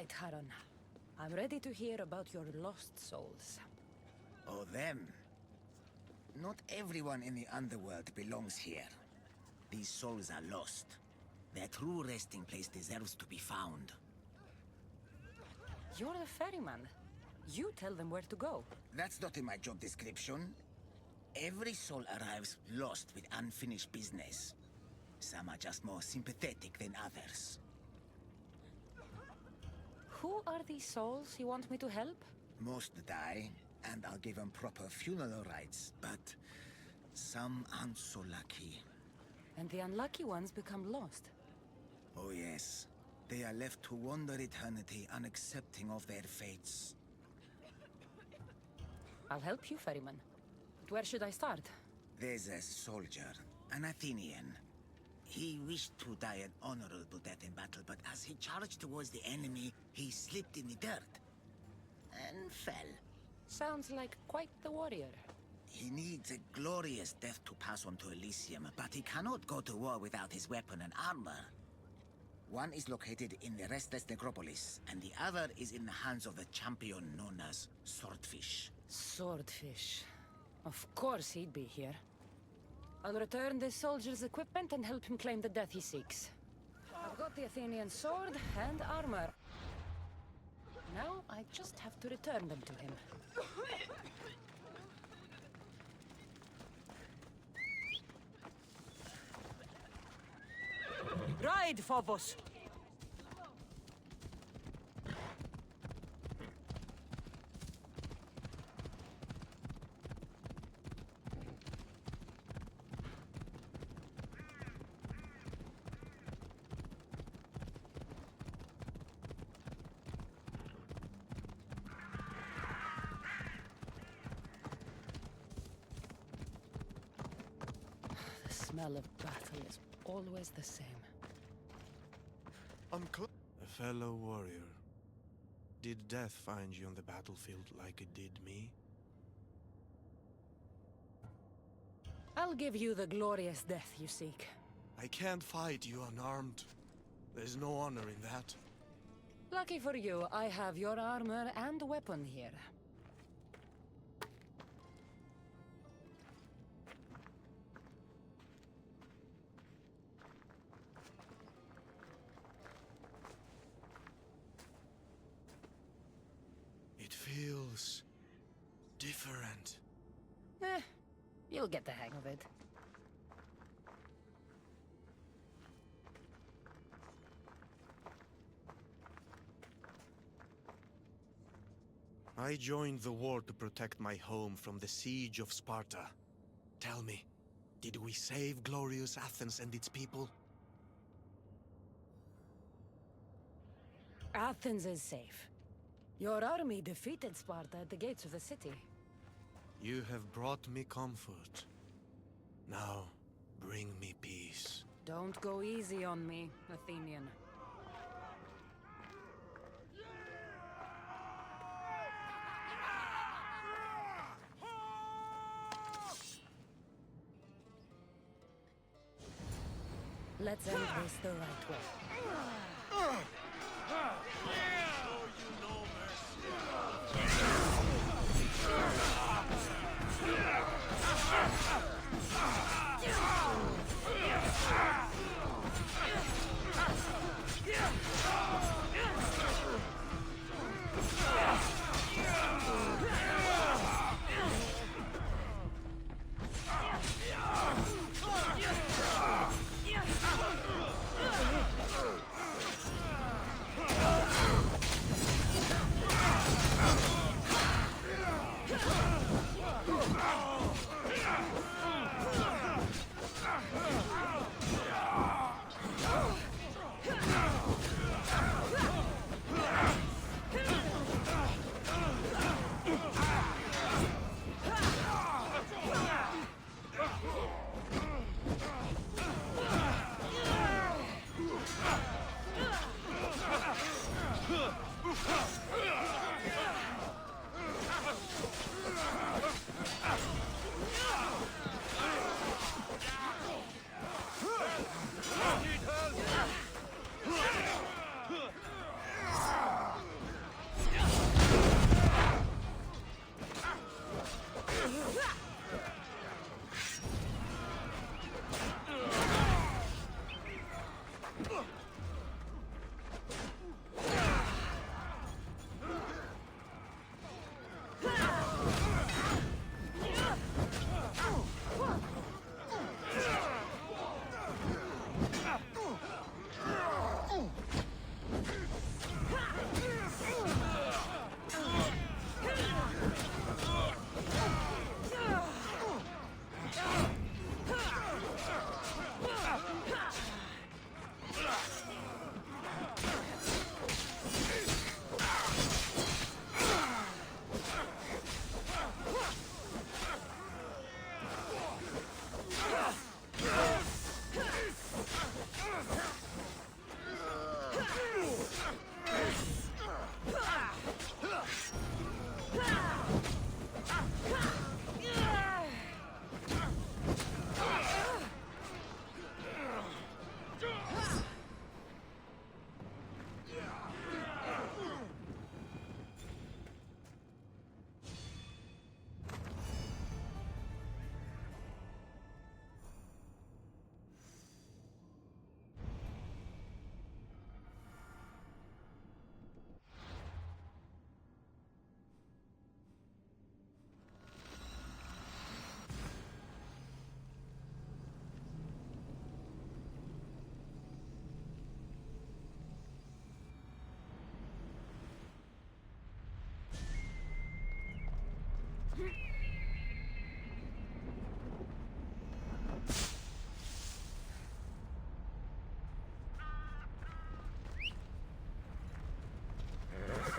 right, Haran. I'm ready to hear about your lost souls. Oh, them. Not everyone in the underworld belongs here. These souls are lost. Their true resting place deserves to be found. You're the ferryman. You tell them where to go. That's not in my job description. Every soul arrives lost with unfinished business. Some are just more sympathetic than others. Who are these souls you want me to help? Most die, and I'll give them proper funeral rites, but some aren't so lucky. And the unlucky ones become lost. Oh yes. They are left to wander eternity, unaccepting of their fates. I'll help you, ferryman. But where should I start? There's a soldier, an Athenian. He wished to die an honorable death in battle, but as he charged towards the enemy, he slipped in the dirt and fell. Sounds like quite the warrior. He needs a glorious death to pass on to Elysium, but he cannot go to war without his weapon and armor. One is located in the Restless Necropolis, and the other is in the hands of the champion known as Swordfish. Swordfish. Of course he'd be here. I'll return this soldier's equipment and help him claim the death he seeks. I've got the Athenian sword and armor. Now I just have to return them to him. Ride, Phobos! The smell of battle is always the same. A fellow warrior. Did death find you on the battlefield like it did me? I'll give you the glorious death you seek. I can't fight you unarmed. There's no honor in that. Lucky for you, I have your armor and weapon here. It feels different. You'll get the hang of it. I joined the war to protect my home from the siege of Sparta. Tell me, did we save glorious Athens and its people? Athens is safe. Your army defeated Sparta at the gates of the city. You have brought me comfort. Now, bring me peace. Don't go easy on me, Athenian. Let's end this the right way.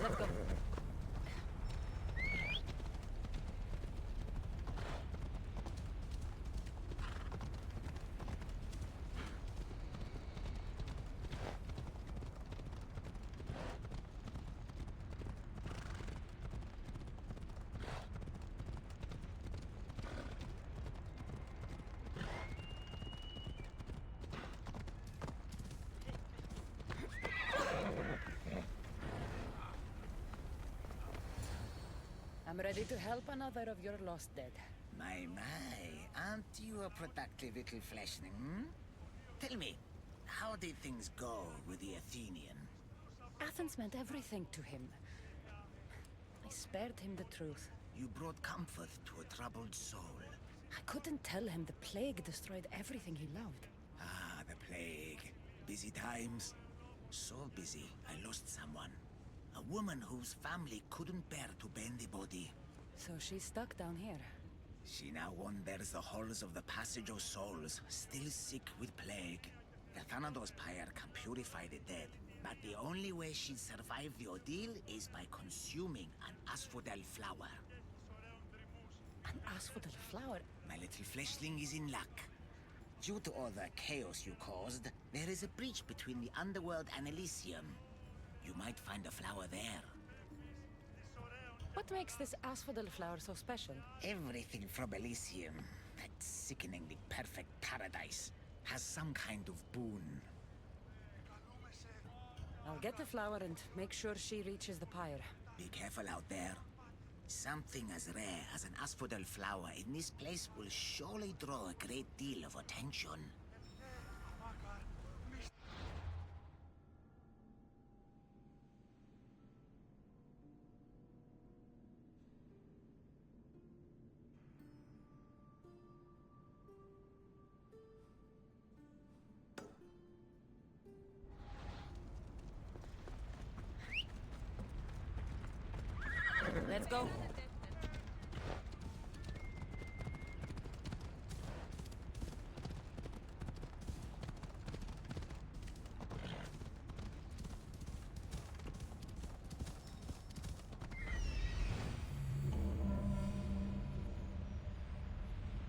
Let's go. I'm ready to help another of your lost dead. My, aren't you a productive little fleshling, hmm? Tell me, how did things go with the Athenian? Athens meant everything to him. I spared him the truth. You brought comfort to a troubled soul. I couldn't tell him the plague destroyed everything he loved. Ah, the plague. Busy times. So busy, I lost someone. A woman whose family couldn't bear to bend the body. So she's stuck down here. She now wanders the halls of the Passage of Souls, still sick with plague. The Thanatos pyre can purify the dead, but the only way she'd survive the ordeal is by consuming an asphodel flower. An asphodel flower? My little fleshling is in luck. Due to all the chaos you caused, there is a breach between the underworld and Elysium. You might find a flower there. What makes this asphodel flower so special? Everything from Elysium, that sickeningly perfect paradise, has some kind of boon. I'll get the flower and make sure she reaches the pyre. Be careful out there. Something as rare as an asphodel flower in this place will surely draw a great deal of attention. Let's go.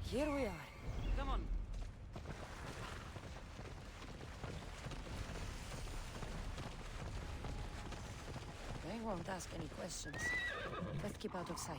Here we are. Come on. They won't ask any questions. Let's keep out of sight.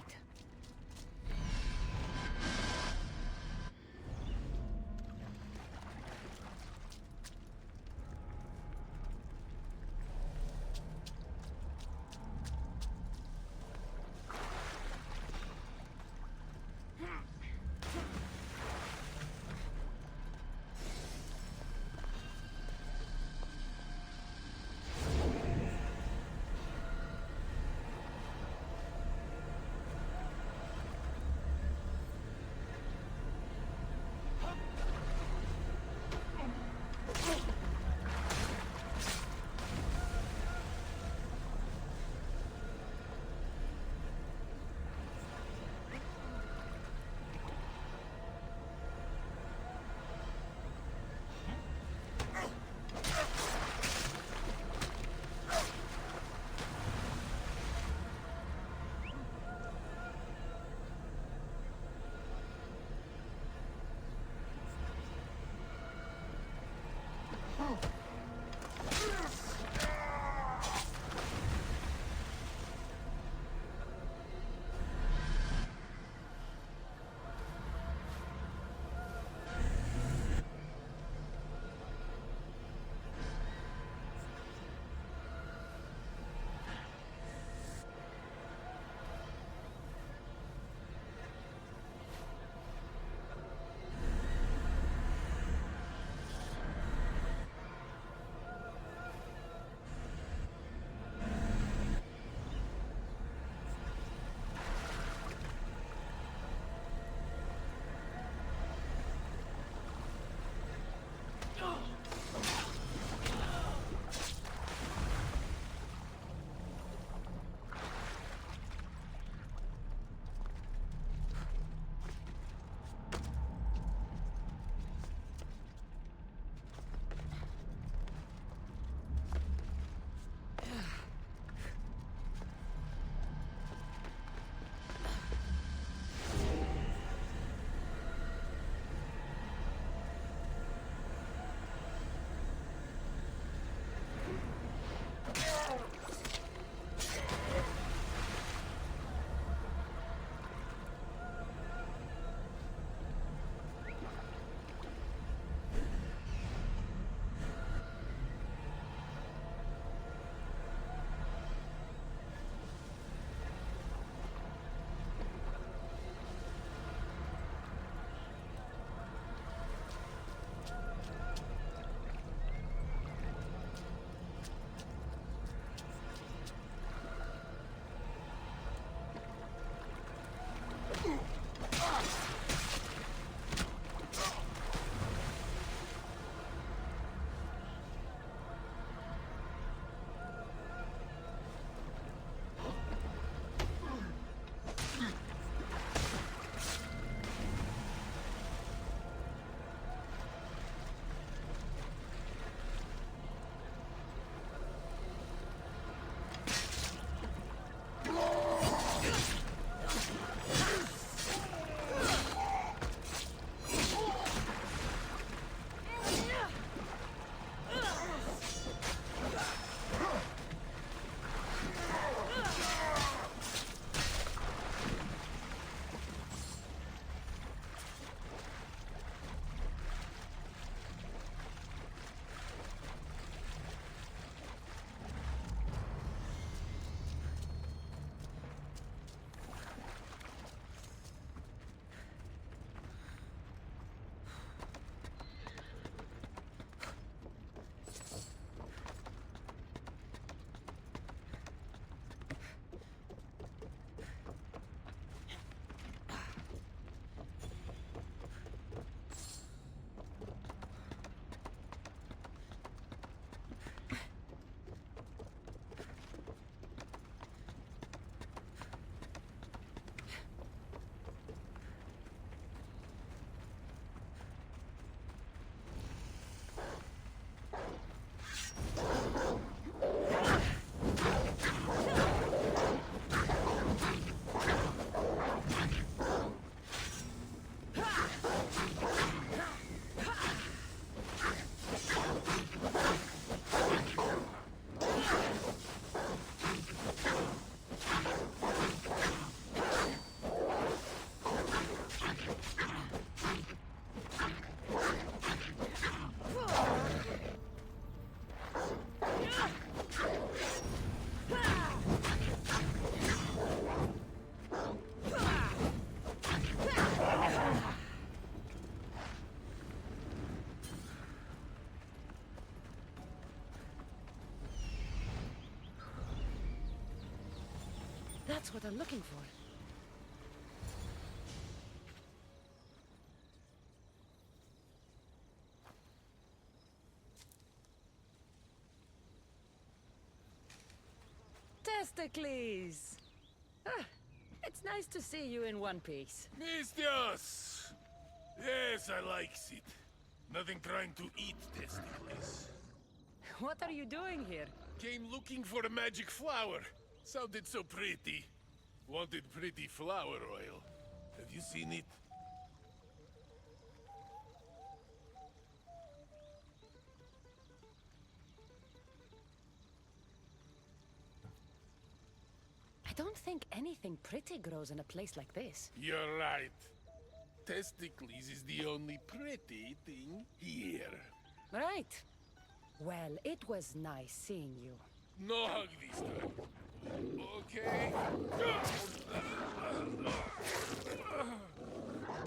That's what I'm looking for. Testicles! Ah, it's nice to see you in one piece. Mistios! Yes, I likes it. Nothing trying to eat testicles. What are you doing here? Came looking for a magic flower. Sounded so pretty. Wanted pretty flower oil. Have you seen it? I don't think anything pretty grows in a place like this. You're right. Testicles is the only pretty thing here. Right. Well, it was nice seeing you. No hug this time. Okay?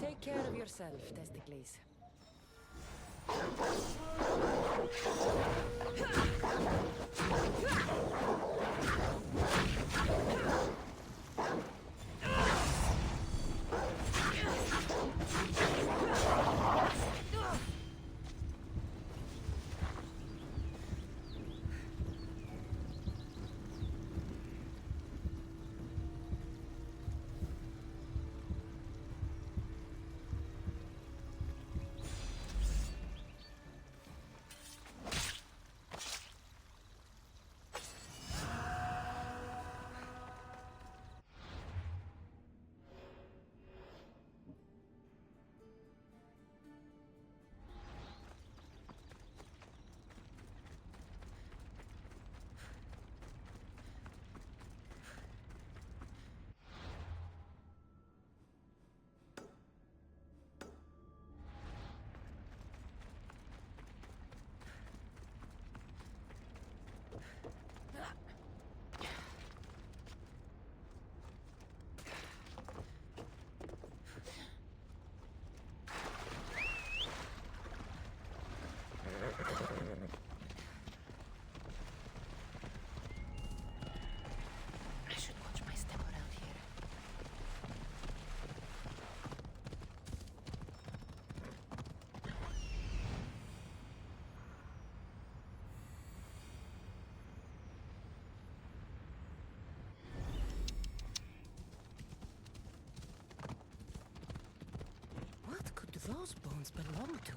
Take care of yourself, Testicles. I should watch my step around here. What could those bones belong to?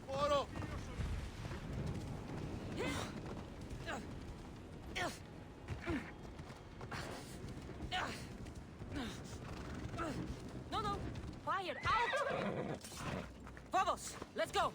Oro! No, no! Fire! Out! Vamos! Let's go!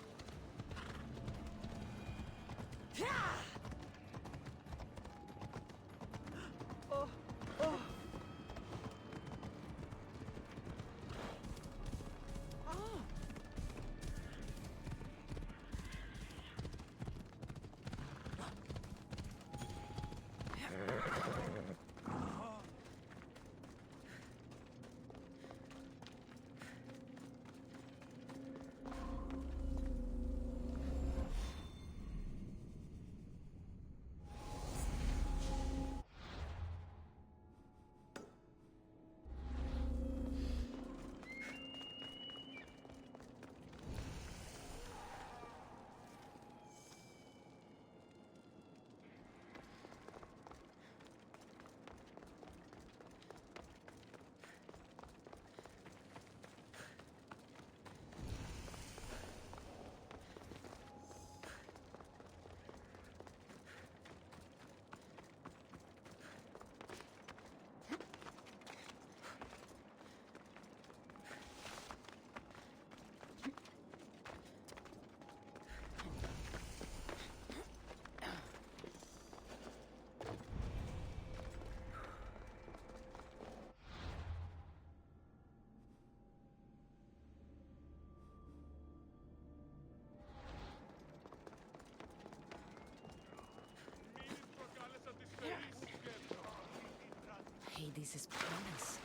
this is palace.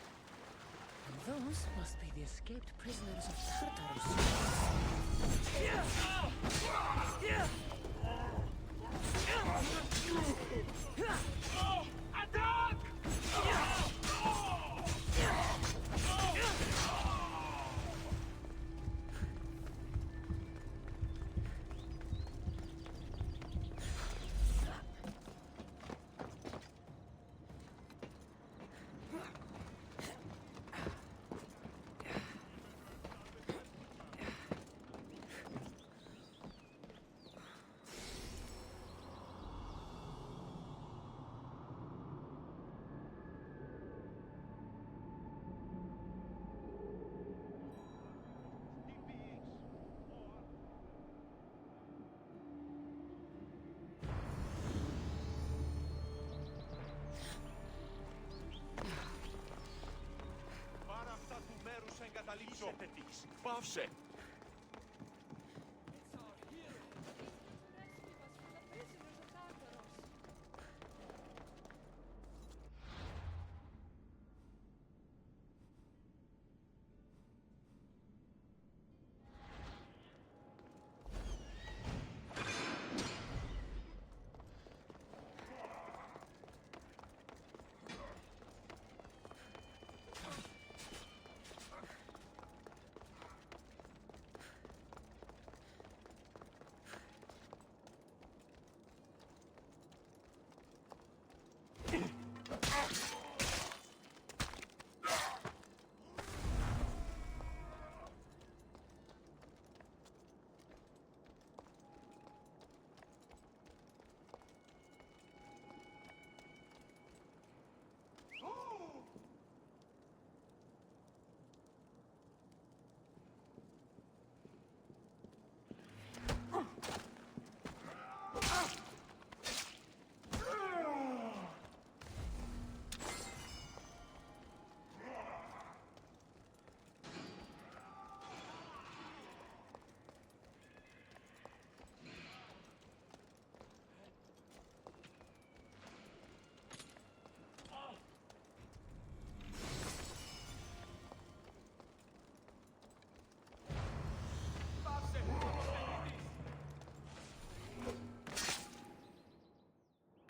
And those must be the escaped prisoners of Tartarus. Attack! Πάρα αυτά του μέρους εγκαταλείψετε της. Πάυσε!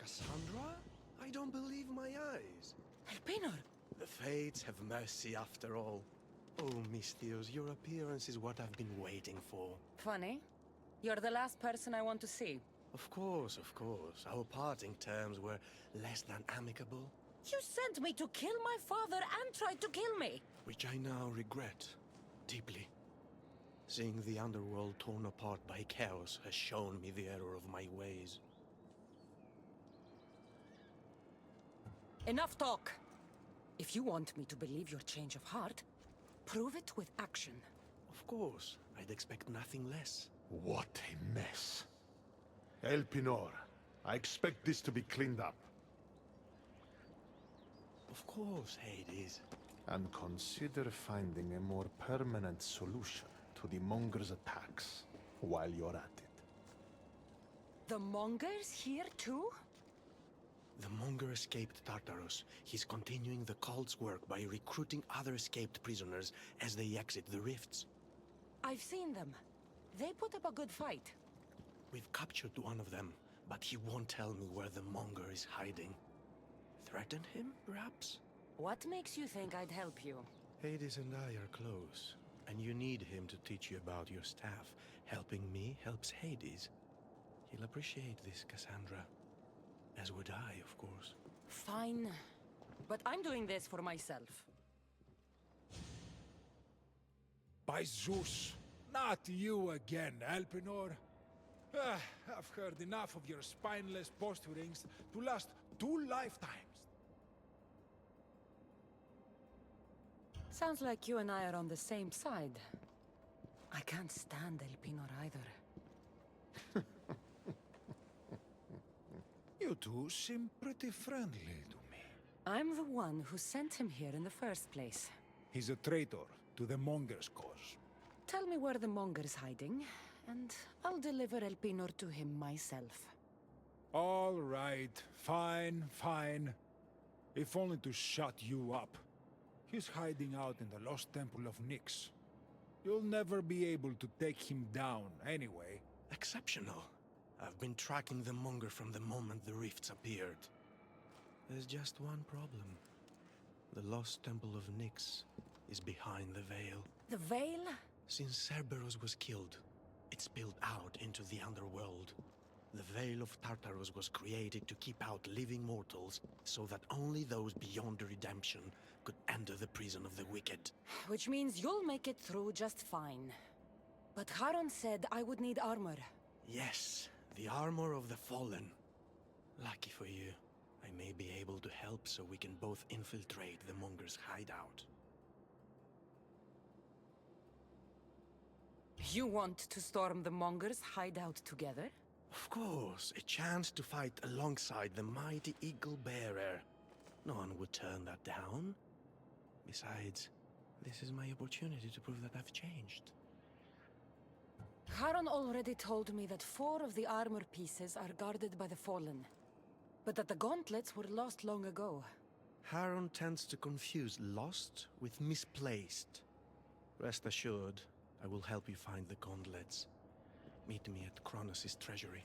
Cassandra? I don't believe my eyes. Elpenor! The fates have mercy after all. Oh, Misthios, your appearance is what I've been waiting for. Funny. You're the last person I want to see. Of course, of course. Our parting terms were less than amicable, You sent me to kill my father and tried to kill me! which I now regret deeply. Seeing the underworld torn apart by chaos has shown me the error of my ways. Enough talk! If you want me to believe your change of heart, prove it with action. Of course, I'd expect nothing less. What a mess. Elpenor, I expect this to be cleaned up. Of course, Hades. And consider finding a more permanent solution to the Monger's attacks while you're at it. The Mongers here too? The Monger escaped Tartarus. He's continuing the cult's work by recruiting other escaped prisoners as they exit the rifts. I've seen them. They put up a good fight. We've captured one of them, but he won't tell me where the Monger is hiding. Threaten him, perhaps? What makes you think I'd help you? Hades and I are close, and you need him to teach you about your staff. Helping me helps Hades. He'll appreciate this, Cassandra. As would I, of course. Fine. But I'm doing this for myself. By Zeus, not you again, Elpenor. I've heard enough of your spineless posturings to last 2 lifetimes. Sounds like you and I are on the same side. I can't stand Elpenor either. You two seem pretty friendly to me. I'm the one who sent him here in the first place. He's a traitor to the Monger's cause. Tell me where the Monger's hiding, and I'll deliver Elpenor to him myself. All right, fine, fine. if only to shut you up. He's hiding out in the lost temple of Nyx. You'll never be able to take him down, anyway. Exceptional. I've been tracking the Monger from the moment the rifts appeared. There's just one problem. The lost temple of Nyx is behind the veil. The veil? Since Cerberus was killed, it spilled out into the underworld. The Veil of Tartarus was created to keep out living mortals, so that only those beyond redemption could enter the prison of the wicked. Which means you'll make it through just fine. But Charon said I would need armor. Yes, the armor of the fallen. Lucky for you, I may be able to help so we can both infiltrate the Monger's hideout. You want to storm the Monger's hideout together? Of course, a chance to fight alongside the mighty Eagle Bearer. No one would turn that down. Besides, this is my opportunity to prove that I've changed. Charon already told me that 4 of the armor pieces are guarded by the Fallen, but that the gauntlets were lost long ago. Charon tends to confuse lost with misplaced. Rest assured, I will help you find the gauntlets. Meet me at Kronos' treasury.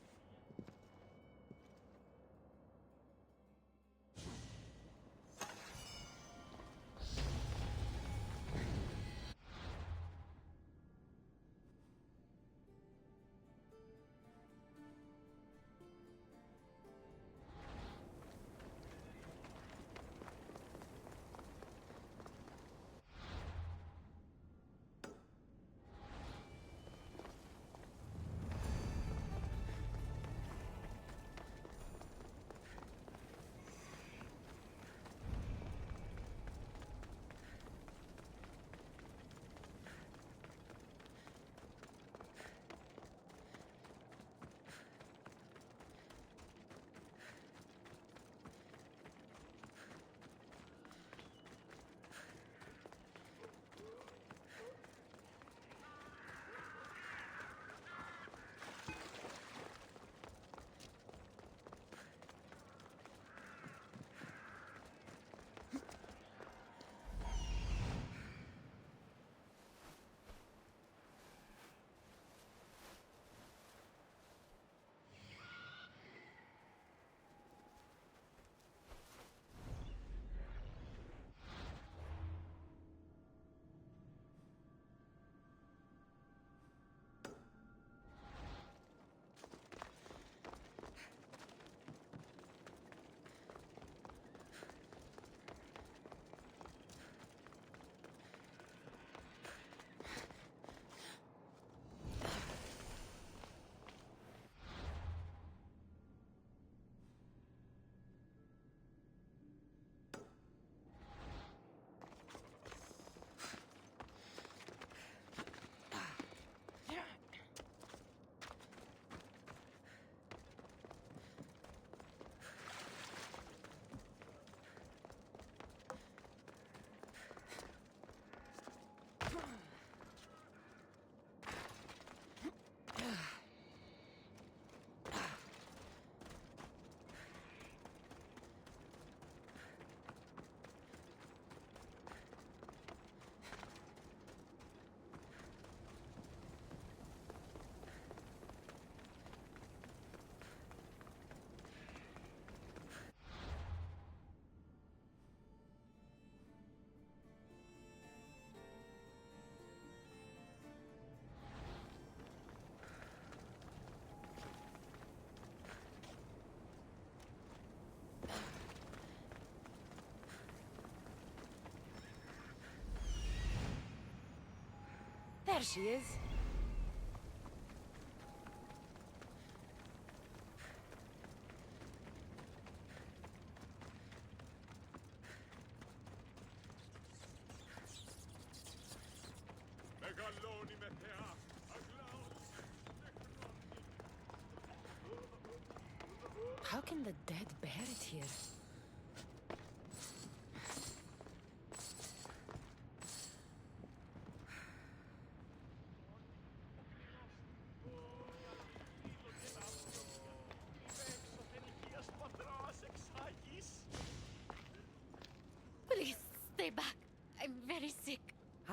There she is. How can the dead bear it here?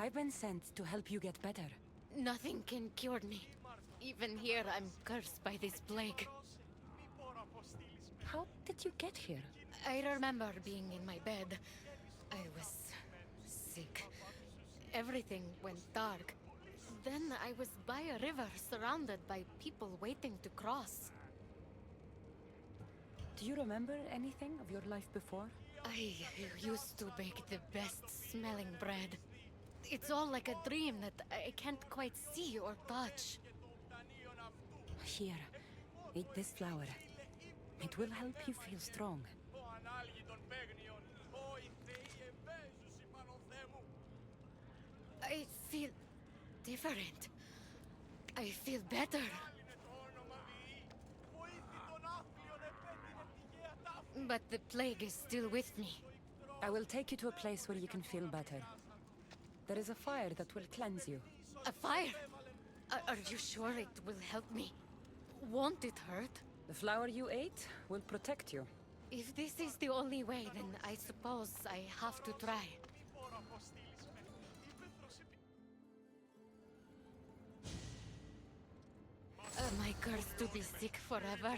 I've been sent to help you get better. Nothing can cure me. Even here, I'm cursed by this plague. How did you get here? I remember being in my bed. I was sick. Everything went dark. Then I was by a river, surrounded by people waiting to cross. Do you remember anything of your life before? I used to bake the best smelling bread. It's all like a dream that I can't quite see or touch. Here, eat this flour. It will help you feel strong. I feel different. I feel better. But the plague is still with me. I will take you to a place where you can feel better. There is a fire that will cleanse you. A fire? Are you sure it will help me? Won't it hurt? The flour you ate will protect you. If this is the only way, then I suppose I have to try. Am I cursed to be sick forever?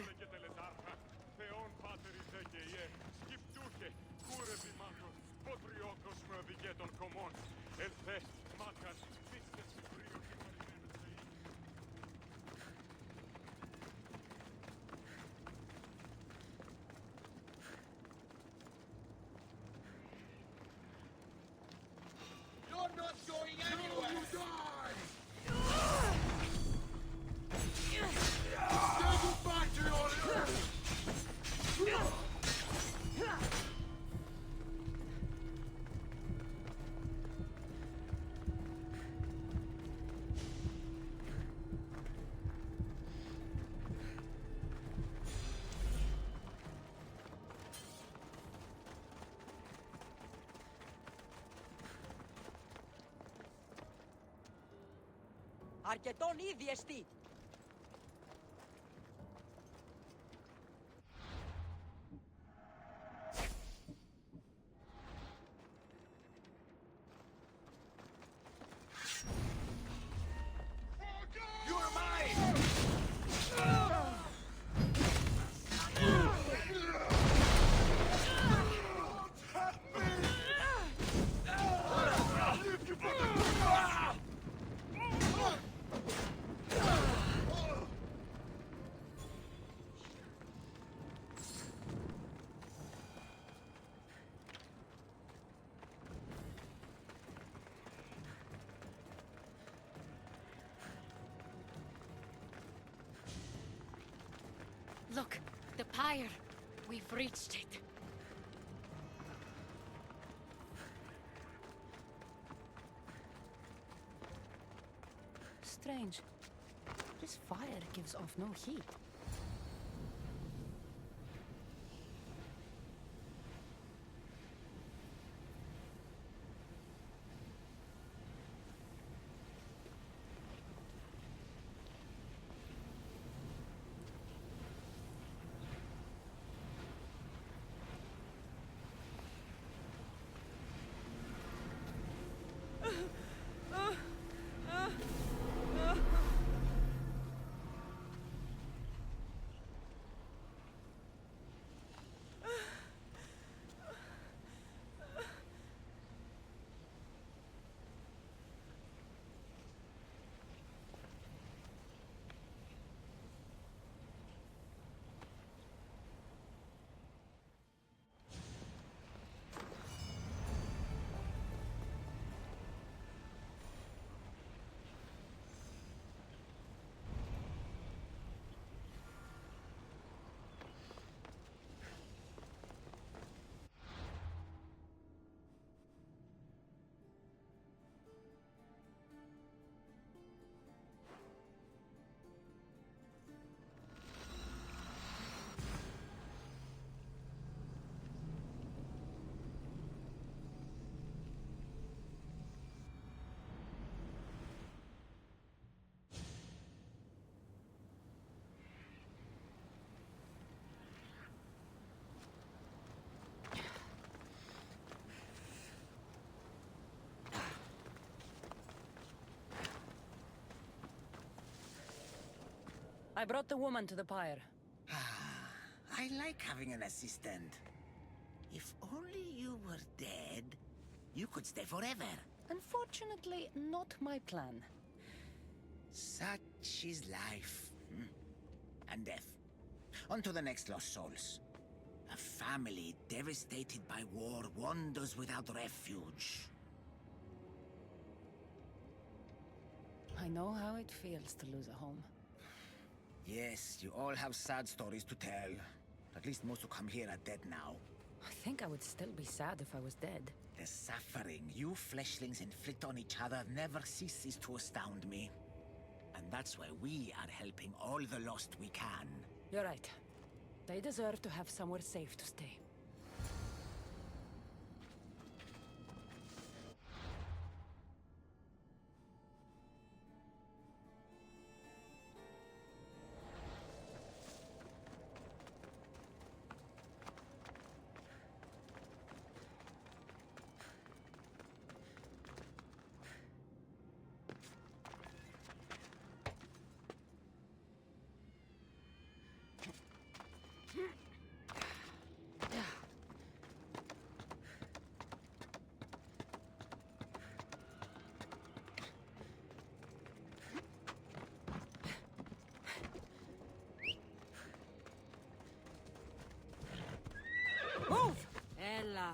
Αρκετόν ήδη εστί. Look, the pyre. We've reached it. Strange. This fire gives off no heat. I brought the woman to the pyre. I like having an assistant. If only you were dead, you could stay forever. Unfortunately, not my plan. Such is life. And death. On to the next lost souls. A family devastated by war wanders without refuge. I know how it feels to lose a home. Yes, you all have sad stories to tell. At least most who come here are dead now. I think I would still be sad if I was dead. The suffering you fleshlings inflict on each other never ceases to astound me. And that's why we are helping all the lost we can. You're right. They deserve to have somewhere safe to stay. Move! Ella.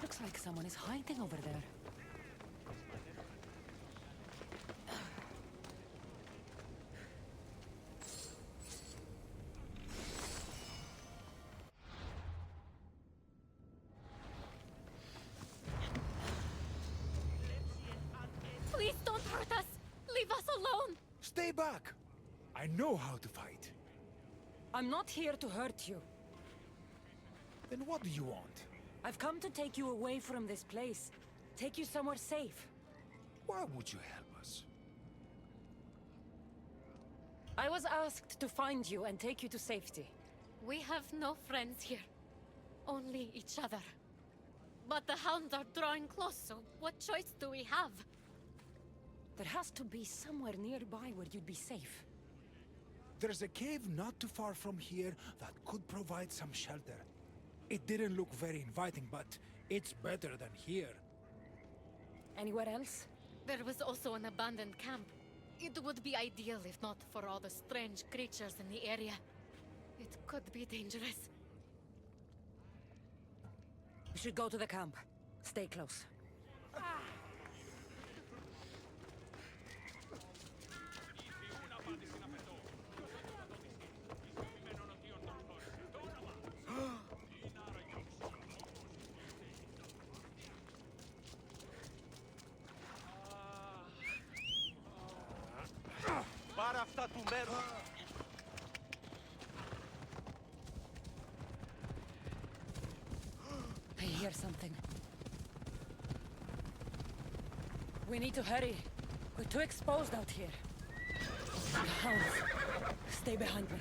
Looks like someone is hiding over there. Please don't hurt us! Leave us alone! Stay back! I know how to fight. I'm not here to hurt you. Then what do you want? I've come to take you away from this place. Take you somewhere safe. Why would you help us? I was asked to find you and take you to safety. We have no friends here. Only each other. But the hounds are drawing close, so what choice do we have? There has to be somewhere nearby where you'd be safe. There's a cave not too far from here that could provide some shelter. It didn't look very inviting, but it's better than here. Anywhere else? There was also an abandoned camp. It would be ideal if not for all the strange creatures in the area. It could be dangerous. We should go to the camp. Stay close. αυτά του μέρους. I hear something. We need to hurry. We're too exposed out here. The hounds. Stay behind me.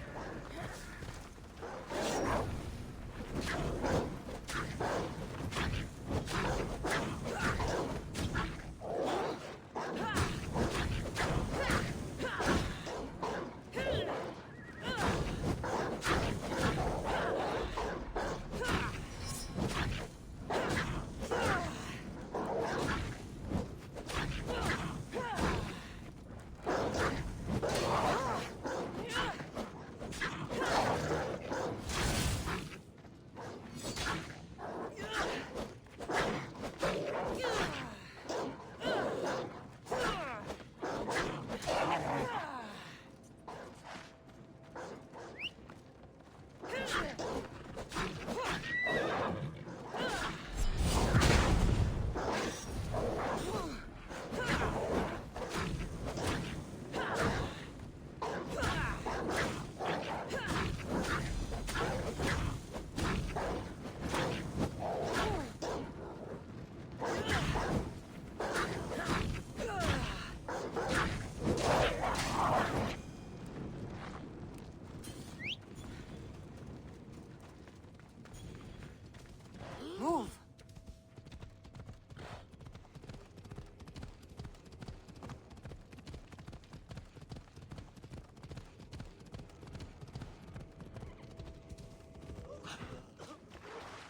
Move!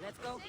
Let's go.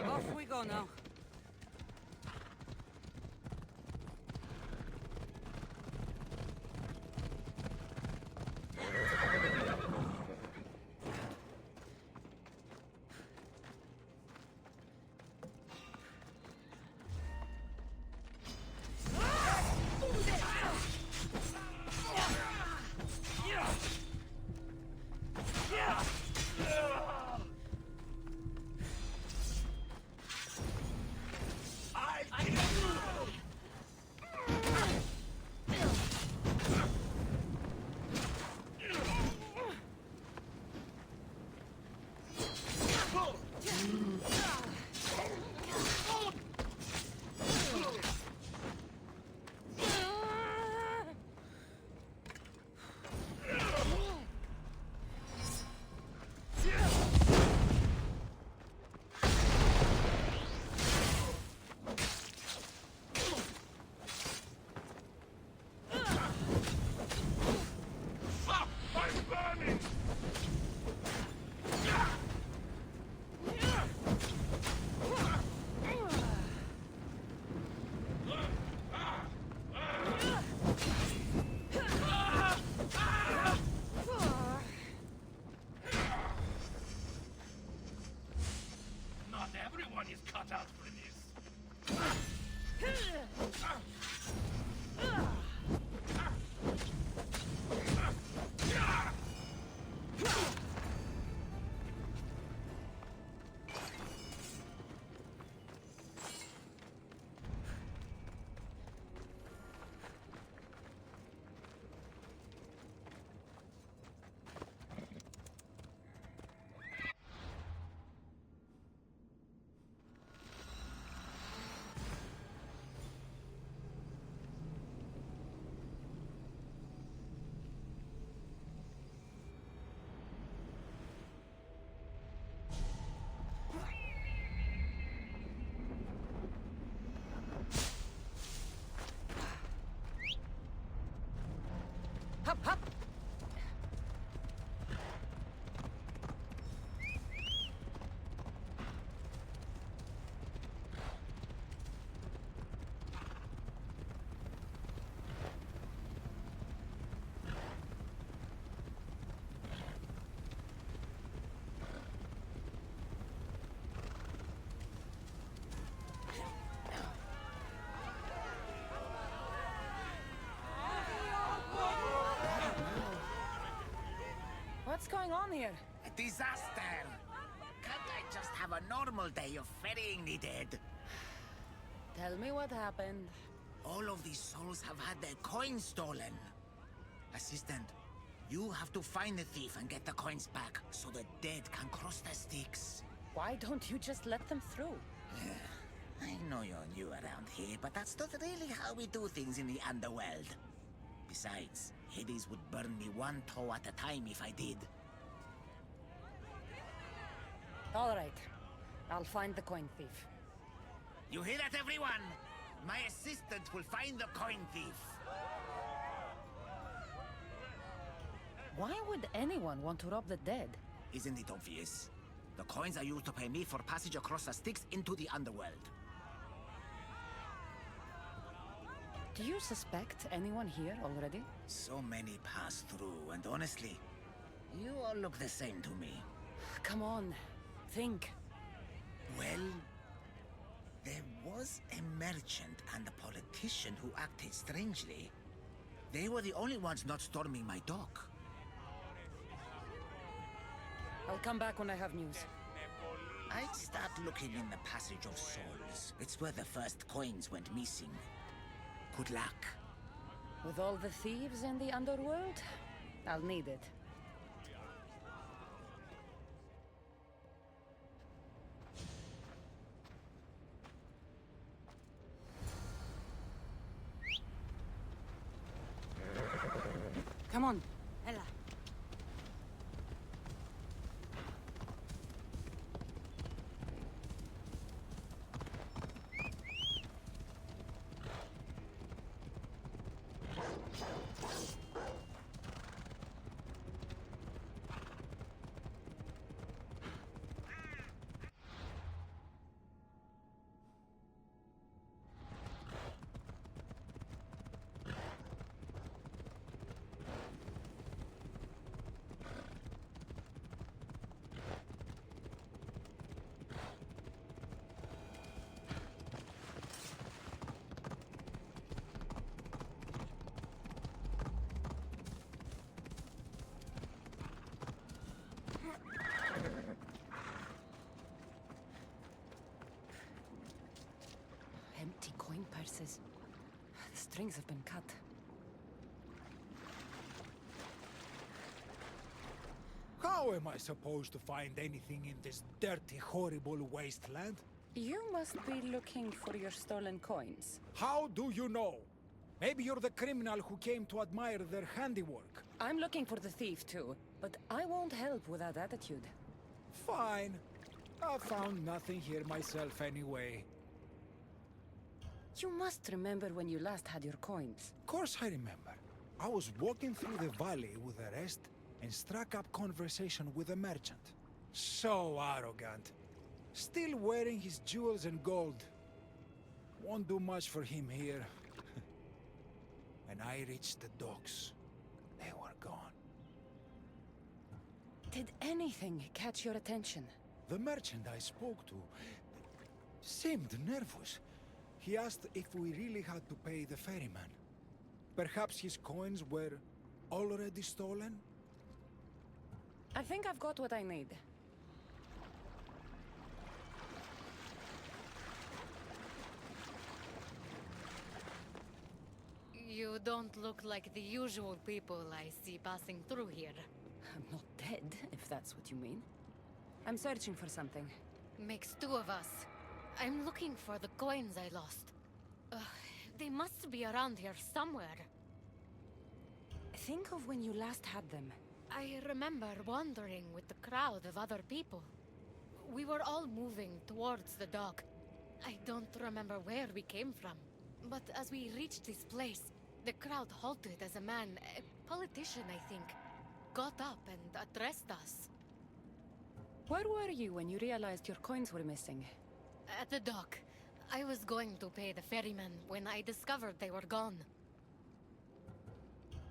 Off we go now. Hop, hop! What's going on here? A disaster! Can't I just have a normal day of ferrying the dead? Tell me what happened. All of these souls have had their coins stolen. Assistant, you have to find the thief and get the coins back so the dead can cross the Styx. Why don't you just let them through? I know you're new around here, but that's not really how we do things in the underworld. Besides, Hades would burn me one toe at a time if I did. All right. I'll find the coin thief. You hear that, everyone? My assistant will find the coin thief. Why would anyone want to rob the dead? Isn't it obvious? The coins are used to pay me for passage across the Styx into the underworld. Do you suspect anyone here already? So many pass through, and honestly, you all look the same to me. Come on. Think. Well, there was a merchant and a politician who acted strangely. They were the only ones not storming my dock. I'll come back when I have news. I'd start looking in the Passage of Souls. It's where the first coins went missing. Good luck. With all the thieves in the underworld, I'll need it. Come on, Ella. Empty coin purses. The strings have been cut. How am I supposed to find anything in this dirty, horrible wasteland? You must be looking for your stolen coins. How do you know? Maybe you're the criminal who came to admire their handiwork. I'm looking for the thief too, but I won't help with that attitude. Fine. I found nothing here myself anyway. You must remember when you last had your coins. Of course I remember. I was walking through the valley with the rest and struck up conversation with a merchant. So arrogant. Still wearing his jewels and gold. Won't do much for him here. When I reached the docks, they were gone. Did anything catch your attention? The merchant I spoke to seemed nervous. He asked if we really had to pay the ferryman. Perhaps his coins were already stolen? I think I've got what I need. You don't look like the usual people I see passing through here. I'm not dead, if that's what you mean. I'm searching for something. Makes two of us. I'm looking for the coins I lost. They must be around here somewhere. Think of when you last had them. I remember wandering with the crowd of other people. We were all moving towards the dock. I don't remember where we came from. But as we reached this place, the crowd halted as a man, politician, I think, got up and addressed us. Where were you when you realized your coins were missing? At the dock. I was going to pay the ferryman when I discovered they were gone.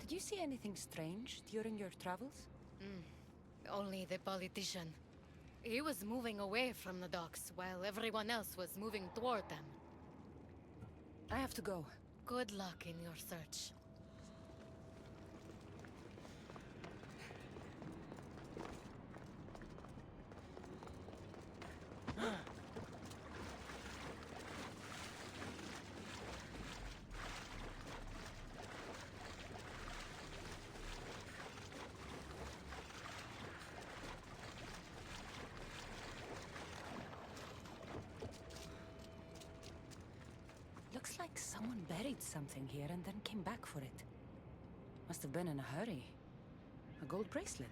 Did you see anything strange during your travels? Only the politician. He was moving away from the docks while everyone else was moving toward them. I have to go. Good luck in your search. Looks like someone buried something here and then came back for it. Must have been in a hurry. A gold bracelet.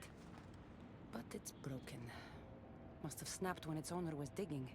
But it's broken. Must have snapped when its owner was digging.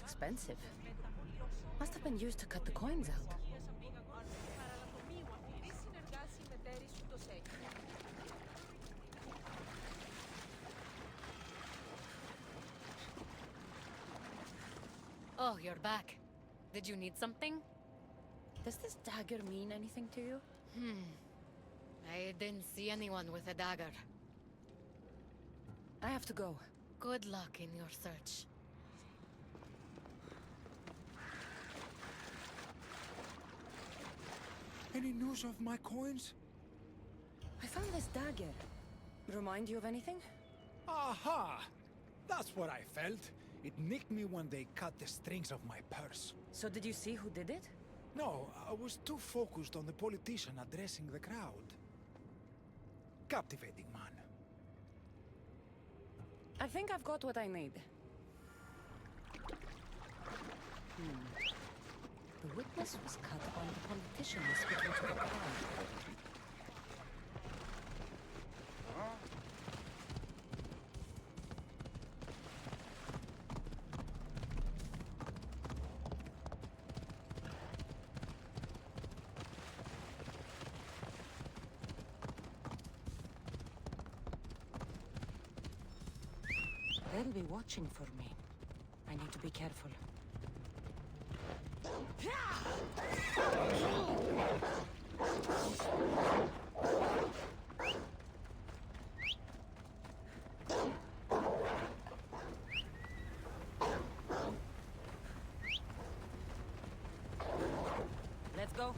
Expensive. Must have been used to cut the coins out. Oh, you're back. Did you need something? Does this dagger mean anything to you? I didn't see anyone with a dagger. I have to go. Good luck in your search. Any news of my coins? I found this dagger. Remind you of anything? Aha! That's what I felt. It nicked me when they cut the strings of my purse. So did you see who did it? No, I was too focused on the politician addressing the crowd. Captivating man. I think I've got what I need. The witness was cut on the politician speaking to the crowd. They'll be watching for me. I need to be careful. Let's go.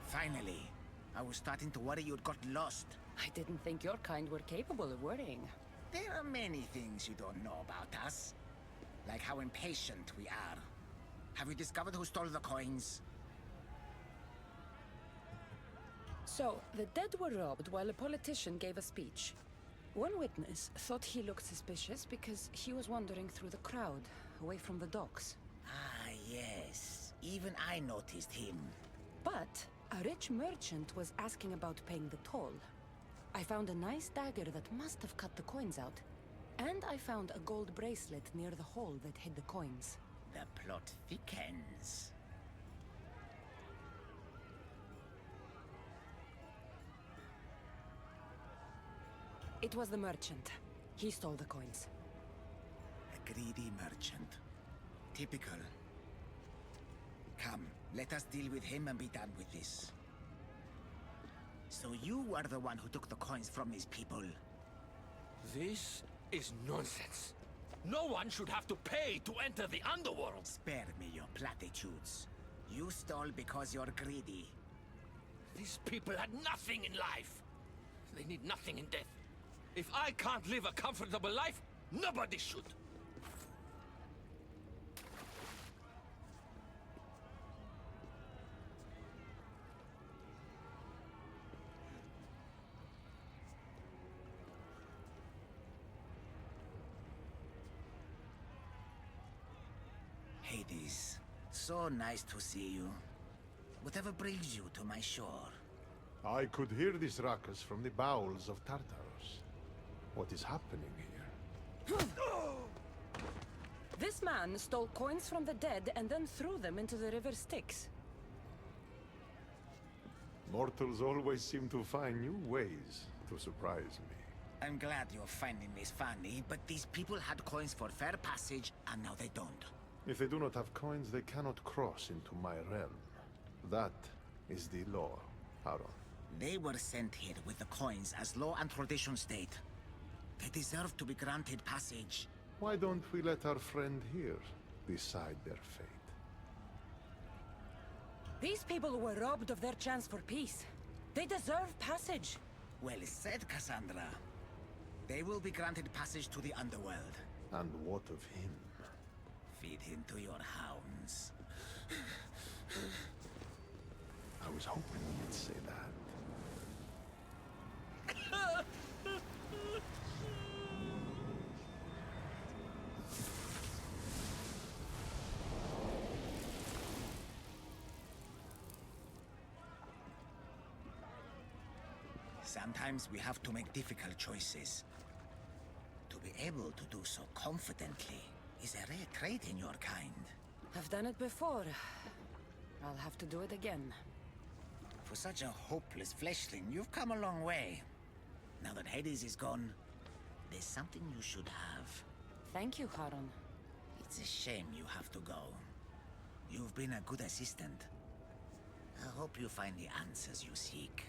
Finally. I was starting to worry you'd got lost. I didn't think your kind were capable of worrying. There are many things you don't know about us. Like how impatient we are. Have you discovered who stole the coins? So, the dead were robbed while a politician gave a speech. One witness thought he looked suspicious because he was wandering through the crowd, away from the docks. Ah, yes. Even I noticed him. But a rich merchant was asking about paying the toll. I found a nice dagger that must have cut the coins out. And I found a gold bracelet near the hole that hid the coins. The plot thickens. It was the merchant. He stole the coins. A greedy merchant. Typical. Come, let us deal with him and be done with this. So you were the one who took the coins from these people. This is nonsense. No one should have to pay to enter the underworld. Spare me your platitudes. You stole because you're greedy. These people had nothing in life. They need nothing in death. If I can't live a comfortable life, nobody should. Hades, so nice to see you. Whatever brings you to my shore? I could hear this ruckus from the bowels of Tartarus. What is happening here? This man stole coins from the dead and then threw them into the river Styx. Mortals always seem to find new ways to surprise me. I'm glad you're finding this funny, but these people had coins for fair passage, and now they don't. If they do not have coins, they cannot cross into my realm. That is the law, Haron. They were sent here with the coins as law and tradition state. They deserve to be granted passage. Why don't we let our friend here decide their fate? These people were robbed of their chance for peace. They deserve passage. Well said, Cassandra. They will be granted passage to the underworld. And what of him? Feed him to your hounds. I was hoping you'd say that. Sometimes we have to make difficult choices. To be able to do so confidently is a rare trait in your kind. I've done it before. I'll have to do it again. For such a hopeless fleshling, you've come a long way. Now that Hades is gone, there's something you should have. Thank you, Haron. It's a shame you have to go. You've been a good assistant. I hope you find the answers you seek.